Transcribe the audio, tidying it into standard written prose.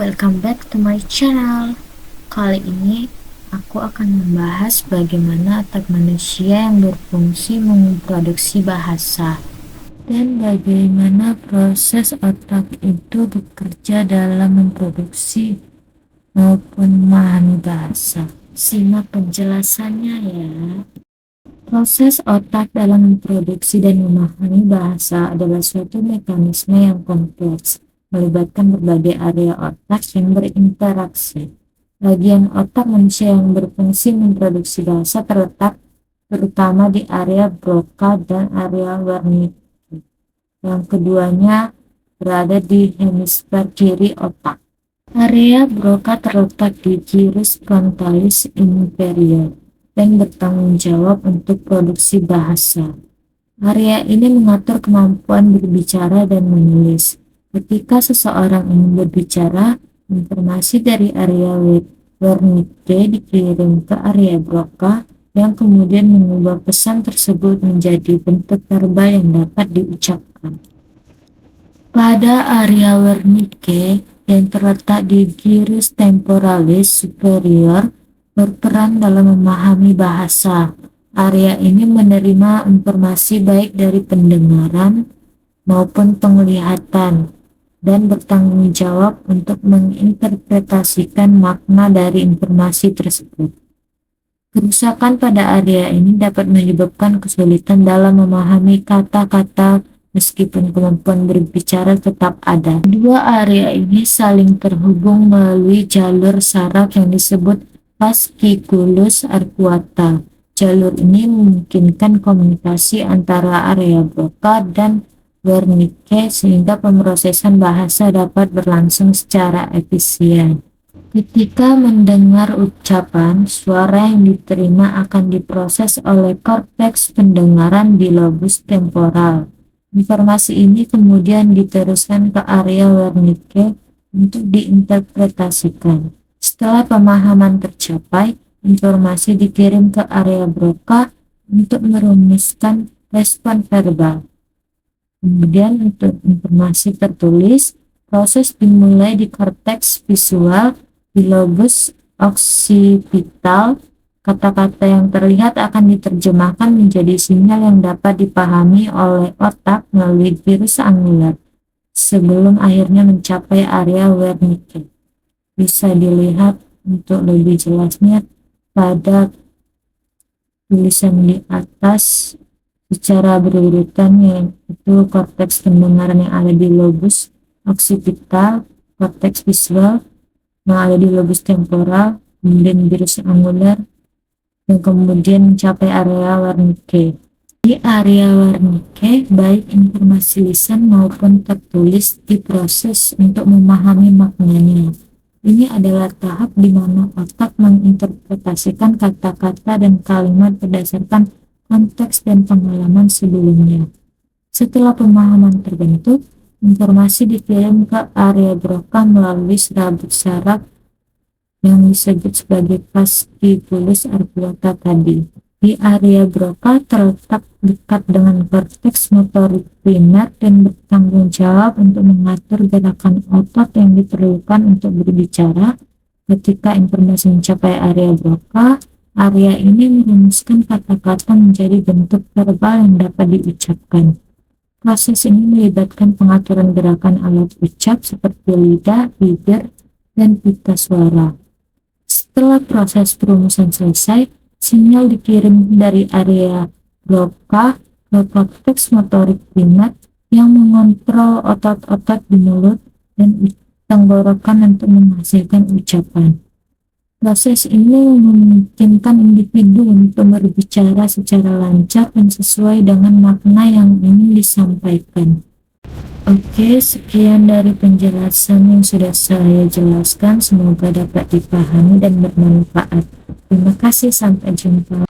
welcome back to my channel. Kali ini aku akan membahas bagaimana otak manusia yang berfungsi memproduksi bahasa dan bagaimana proses otak itu bekerja dalam memproduksi maupun memahami bahasa. Simak penjelasannya ya. Proses otak dalam memproduksi dan memahami bahasa adalah suatu mekanisme yang kompleks, melibatkan berbagai area otak yang berinteraksi. Bagian otak manusia yang berfungsi memproduksi bahasa terletak terutama di area Broca dan area Wernicke. Yang keduanya berada di hemisfer kiri otak. Area Broca terletak di gyrus frontalis inferior dan bertanggung jawab untuk produksi bahasa. Area ini mengatur kemampuan berbicara dan menulis. Ketika seseorang ingin berbicara, informasi dari area Wernicke dikirim ke area Broca yang kemudian mengubah pesan tersebut menjadi bentuk verbal yang dapat diucapkan. Pada area Wernicke yang terletak di gyrus temporalis superior berperan dalam memahami bahasa. Area ini menerima informasi baik dari pendengaran maupun penglihatan dan bertanggung jawab untuk menginterpretasikan makna dari informasi tersebut. Kerusakan pada area ini dapat menyebabkan kesulitan dalam memahami kata-kata meskipun kemampuan berbicara tetap ada. Dua area ini saling terhubung melalui jalur saraf yang disebut fasciculus arcuata. Jalur ini memungkinkan komunikasi antara area Broca dan Wernicke sehingga pemrosesan bahasa dapat berlangsung secara efisien. Ketika mendengar ucapan, suara yang diterima akan diproses oleh korteks pendengaran di lobus temporal. Informasi ini kemudian diteruskan ke area Wernicke untuk diinterpretasikan. Setelah pemahaman tercapai, informasi dikirim ke area Broca untuk merumuskan respon verbal. Kemudian untuk informasi tertulis, proses dimulai di korteks visual di lobus occipital. Kata-kata yang terlihat akan diterjemahkan menjadi sinyal yang dapat dipahami oleh otak melalui gyrus angular sebelum akhirnya mencapai area Wernicke. Bisa dilihat untuk lebih jelasnya pada tulisan di atas secara berurutan, yaitu korteks pendengaran yang ada di lobus occipital, korteks visual yang ada di lobus temporal, kemudian gyrus angular, dan kemudian mencapai area Wernicke. Di area Wernicke, baik informasi lisan maupun tertulis diproses untuk memahami maknanya. Ini adalah tahap di mana otak menginterpretasikan kata-kata dan kalimat berdasarkan konteks dan pengalaman sebelumnya. Setelah pemahaman terbentuk, informasi dikirim ke area Broca melalui serabut saraf yang disebut sebagai fasciculus arcuata tadi. Di area Broca terletak dekat dengan korteks motorik primer dan bertanggung jawab untuk mengatur gerakan otot yang diperlukan untuk berbicara. Ketika informasi mencapai area Broca, area ini merumuskan kata-kata menjadi bentuk verbal yang dapat diucapkan. Proses ini melibatkan pengaturan gerakan alat ucap seperti lidah, bibir, dan pita suara. Setelah proses perumusan selesai, sinyal dikirim dari area Broca ke korteks motorik primer yang mengontrol otot-otot di mulut dan tenggorokan untuk menghasilkan ucapan. Proses ini memungkinkan individu untuk berbicara secara lancar dan sesuai dengan makna yang ingin disampaikan. Oke, sekian dari penjelasan yang sudah saya jelaskan. Semoga dapat dipahami dan bermanfaat. Terima kasih, sampai jumpa.